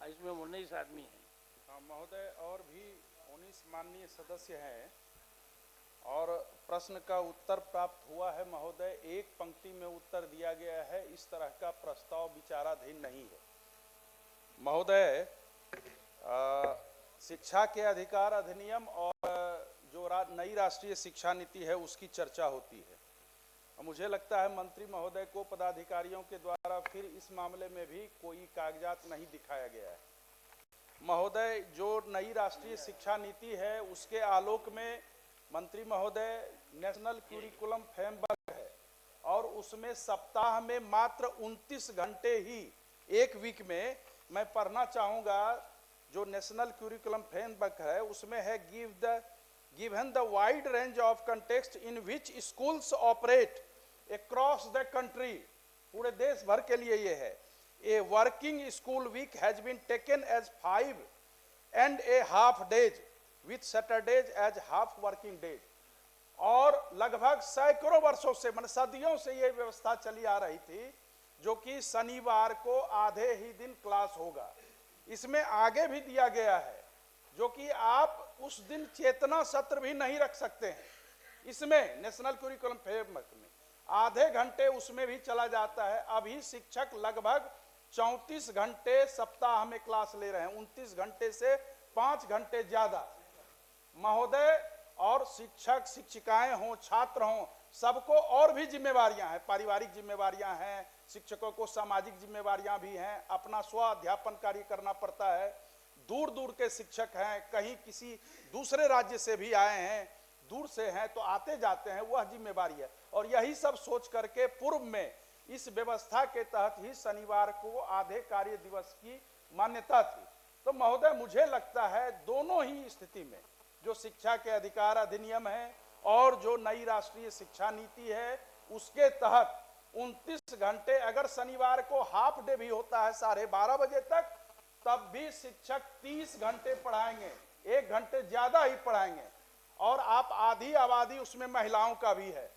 इसमें 19 आदमी हैं। महोदय, और भी 19 माननीय सदस्य हैं और प्रश्न का उत्तर प्राप्त हुआ है। महोदय, एक पंक्ति में उत्तर दिया गया है, इस तरह का प्रस्ताव विचाराधीन नहीं है। महोदय, शिक्षा के अधिकार अधिनियम और जो नई राष्ट्रीय शिक्षा नीति है उसकी चर्चा होती है। मुझे लगता है मंत्री महोदय को पदाधिकारियों के द्वारा फिर इस मामले में भी कोई कागजात नहीं दिखाया गया है। महोदय, जो नई राष्ट्रीय शिक्षा नीति है उसके आलोक में मंत्री महोदय नेशनल क्यूरिकुलम फ्रेमवर्क है और उसमें सप्ताह में मात्र 29 घंटे ही, एक वीक में मैं पढ़ना चाहूँगा। जो नेशनल क्यूरिकुलम फ्रेमवर्क है उसमें है given the wide range of context in which schools operate across the country, पूरे देश भर के लिए ये है, a working school week has been taken as 5.5 days with Saturdays as half working days। और लगभग सैकड़ों वर्षों से, मतलब सदियों से ये व्यवस्था चली आ रही थी, जो कि शनिवार को आधे ही दिन क्लास होगा। इसमें आगे भी दिया गया है जो कि आप उस दिन चेतना सत्र भी नहीं रख सकते हैं। इसमें नेशनल करिकुलम फ्रेमवर्क में आधे घंटे उसमें भी चला जाता है। अभी शिक्षक लगभग 34 घंटे सप्ताह में क्लास ले रहे हैं, 29 घंटे से 5 घंटे ज्यादा। महोदय, और शिक्षक शिक्षिकाएं हों, छात्र हों, सबको और भी जिम्मेवारियां हैं, पारिवारिक जिम्मेवारियां हैं, शिक्षकों को सामाजिक जिम्मेवारियां भी हैं, अपना स्व अध्यापन कार्य करना पड़ता है। दूर दूर के शिक्षक हैं, कहीं किसी दूसरे राज्य से भी आए हैं, दूर से हैं तो आते जाते हैं, वह जिम्मेवारी है। और यही सब सोच करके पूर्व में इस व्यवस्था के तहत ही शनिवार को आधे कार्य दिवस की मान्यता थी। तो महोदय, मुझे लगता है दोनों ही स्थिति में, जो शिक्षा के अधिकार अधिनियम है और जो नई राष्ट्रीय शिक्षा नीति है, उसके तहत 29 घंटे, अगर शनिवार को हाफ डे भी होता है 12:30 बजे तक, तब भी शिक्षक 30 घंटे पढ़ाएंगे, 1 घंटे ज्यादा ही पढ़ाएंगे। और आप आधी आबादी उसमें महिलाओं का भी है।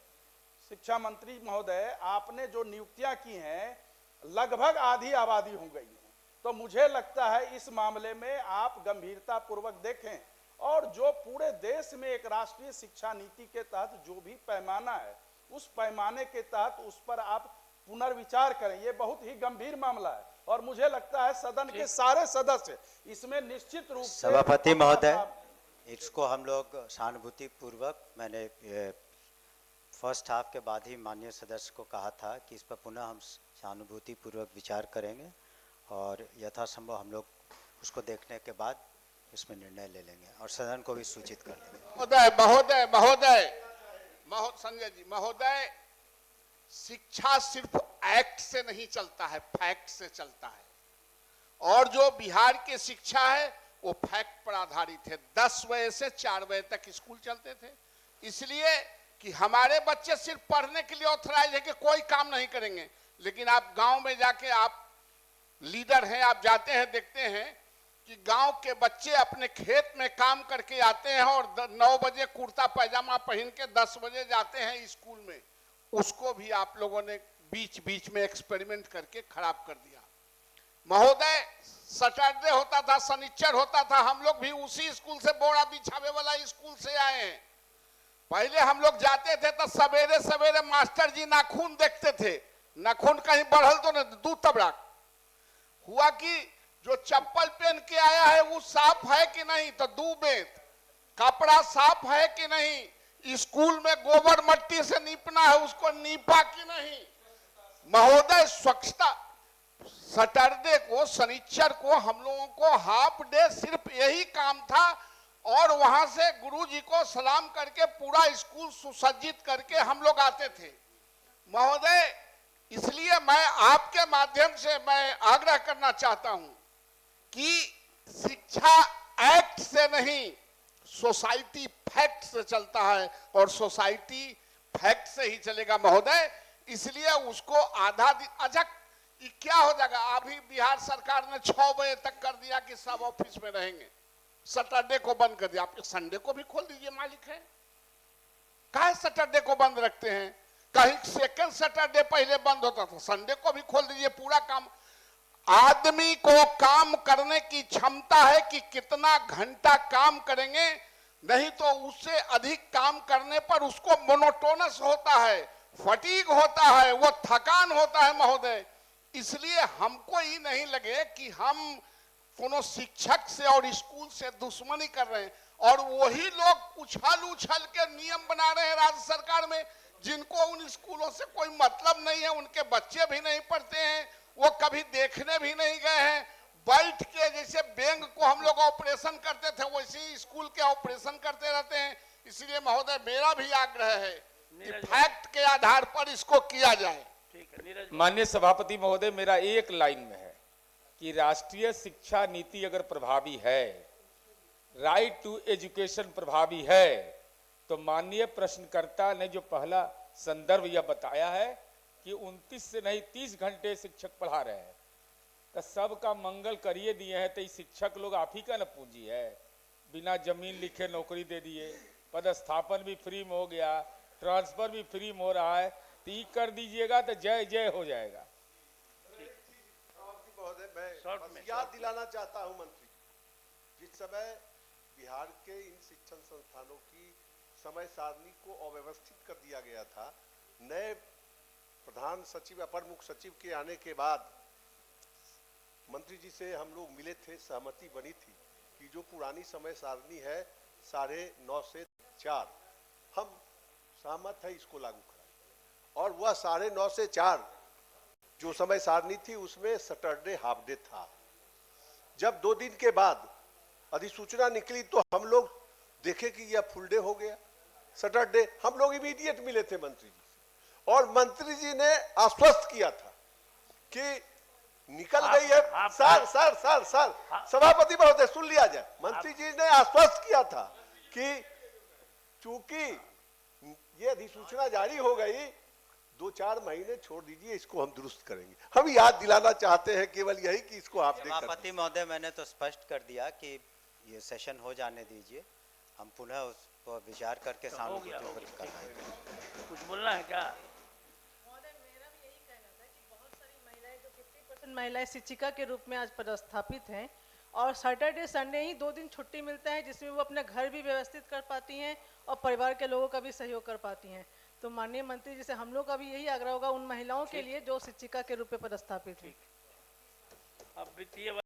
शिक्षा मंत्री महोदय, आपने जो नियुक्तियां की हैं लगभग आधी आबादी हो गई है। तो मुझे लगता है इस मामले में आप गंभीरता पूर्वक देखें और जो पूरे देश में एक राष्ट्रीय शिक्षा नीति के तहत जो भी पैमाना है, उस पैमाने के तहत उस पर आप पुनर्विचार करें। ये बहुत ही गंभीर मामला है और मुझे लगता है सदन के सारे सदस्य इसमें निश्चित रूप से। सभापति महोदय, इसको हम लोग सहानुभूति पूर्वक, मैंने फर्स्ट हाफ के बाद ही माननीय सदस्य को कहा था कि इस पर पुनः हम सहानुभूति पूर्वक विचार करेंगे और यथासंभव हम लोग उसको देखने के बाद इसमें निर्णय ले लेंगे और सदन को भी सूचित कर देंगे। संजय जी महोदय, शिक्षा सिर्फ एक्ट से नहीं चलता है, फैक्ट से चलता है। और जो बिहार की शिक्षा है वो फैक्ट पर आधारित है। 10 बजे से 4 बजे तक स्कूल चलते थे, इसलिए कि हमारे बच्चे सिर्फ पढ़ने के लिए ऑथराइज है कि कोई काम नहीं करेंगे। लेकिन आप गांव में जाके, आप लीडर हैं, आप जाते हैं, देखते हैं कि गांव के बच्चे अपने खेत में काम करके आते हैं और 9 बजे कुर्ता पैजामा पहन के 10 बजे जाते हैं स्कूल में। उसको भी आप लोगों ने बीच बीच में एक्सपेरिमेंट करके खराब कर दिया। महोदय, सैटरडे होता था, शनिचर होता था, हम लोग भी उसी स्कूल से, बोरा बिछावे वाला स्कूल से आए हैं। पहले हम लोग जाते थे तो सवेरे सवेरे मास्टर जी नाखून देखते थे, नाखून कहीं बढ़ल तो नहीं, दूध तबड़ा हुआ कि जो चप्पल पहन के आया है वो साफ है कि नहीं, तो दूबेत कपड़ा साफ है कि नहीं, स्कूल में गोबर मट्टी से नीपना है, उसको नीपा कि नहीं। महोदय, स्वच्छता, सैटरडे को, शनिचर को हम लोगों को हाफ डे सिर्फ यही काम था और वहां से गुरुजी को सलाम करके पूरा स्कूल सुसज्जित करके हम लोग आते थे। महोदय, इसलिए मैं आपके माध्यम से मैं आग्रह करना चाहता हूं कि शिक्षा एक्ट से नहीं, सोसाइटी फैक्ट से चलता है और सोसाइटी फैक्ट से ही चलेगा महोदय। इसलिए उसको आधा दिन, अच्छा ये क्या हो जाएगा, अभी बिहार सरकार ने 6 बजे तक कर दिया कि सब ऑफिस में रहेंगे, सैटरडे को बंद कर दिया। आप संडे को भी खोल दीजिए, मालिक है, काहे सैटरडे को बंद रखते हैं? कहीं सेकंड सैटरडे पहले बंद होता था, संडे को भी खोल दीजिए, पूरा काम। आदमी को काम करने की क्षमता है कि कितना घंटा काम करेंगे, नहीं तो उससे अधिक काम करने पर उसको मोनोटोनस होता है, फटीग होता है, वो थकान होता है महोदय। इसलिए हमको ये नहीं लगे कि हम कोनो शिक्षक से और स्कूल से दुश्मनी कर रहे हैं, और वही लोग उछल उछल के नियम बना रहे हैं राज्य सरकार में, जिनको उन स्कूलों से कोई मतलब नहीं है, उनके बच्चे भी नहीं पढ़ते हैं, वो कभी देखने भी नहीं गए हैं। बैठ के जैसे बैंक को हम लोग ऑपरेशन करते थे वैसे ही स्कूल के ऑपरेशन करते रहते हैं। इसलिए महोदय मेरा भी आग्रह है कि फैक्ट के आधार पर इसको किया जाए। माननीय सभापति महोदय, मेरा एक लाइन में है कि राष्ट्रीय शिक्षा नीति अगर प्रभावी है, राइट टू एजुकेशन प्रभावी है, तो माननीय प्रश्नकर्ता ने जो पहला संदर्भ यह बताया है कि 29 से नहीं 30 घंटे शिक्षक पढ़ा रहे हैं, तो सबका मंगल करिए दिए हैं, तो शिक्षक लोग आप ही का न पूंजी है। बिना जमीन लिखे नौकरी दे दिए, पदस्थापन भी फ्री में हो गया, ट्रांसफर भी फ्री में हो रहा है, तो ये कर दीजिएगा तो जय जय हो जाएगा। महोदय, मैं बस याद दिलाना चाहता हूं मंत्री, जिस समय बिहार के इन शिक्षण संस्थानों की समय सारणी को अव्यवस्थित कर दिया गया था, नए प्रधान सचिव अपर मुख्य सचिव के आने के बाद मंत्री जी से हम लोग मिले थे, सहमति बनी थी कि जो पुरानी समय सारणी है 9:30 से 4, हम सहमत है इसको लागू कराएं। और वह 9:30 से 4 जो समय सारणी थी उसमें सैटरडे हाफ डे था। जब 2 दिन के बाद अधिसूचना निकली तो हम लोग देखे कि यह फुल डे हो गया सैटरडे। हम लोग इमीडिएट मिले थे मंत्री जी से, और मंत्री जी ने आश्वस्त किया था कि निकल गई है। सर सर सर सर सभापति महोदय सुन लिया जाए। मंत्री जी ने आश्वस्त किया था कि चूंकि ये अधिसूचना जारी हो गई, 2-4 महीने छोड़ दीजिए, इसको हम दुरुस्त करेंगे। हम याद दिलाना चाहते हैं केवल यही कि इसको आप सभापति महोदय, मैंने तो स्पष्ट कर दिया कि ये सेशन हो जाने दीजिए, हम पुनः उस पर विचार करके सहानुभूति व्यक्त करवाएंगे। कुछ बोलना है क्या? महिलाएं शिक्षिका के रूप में आज पदस्थापित हैं, और सैटरडे संडे ही 2 दिन छुट्टी मिलता है, जिसमें वो अपना घर भी व्यवस्थित कर पाती हैं और परिवार के लोगों का भी सहयोग कर पाती हैं। तो माननीय मंत्री जी से हम लोग का भी यही आग्रह होगा उन महिलाओं के लिए जो शिक्षिका के रूप में पदस्थापित हैं। अब वित्तीय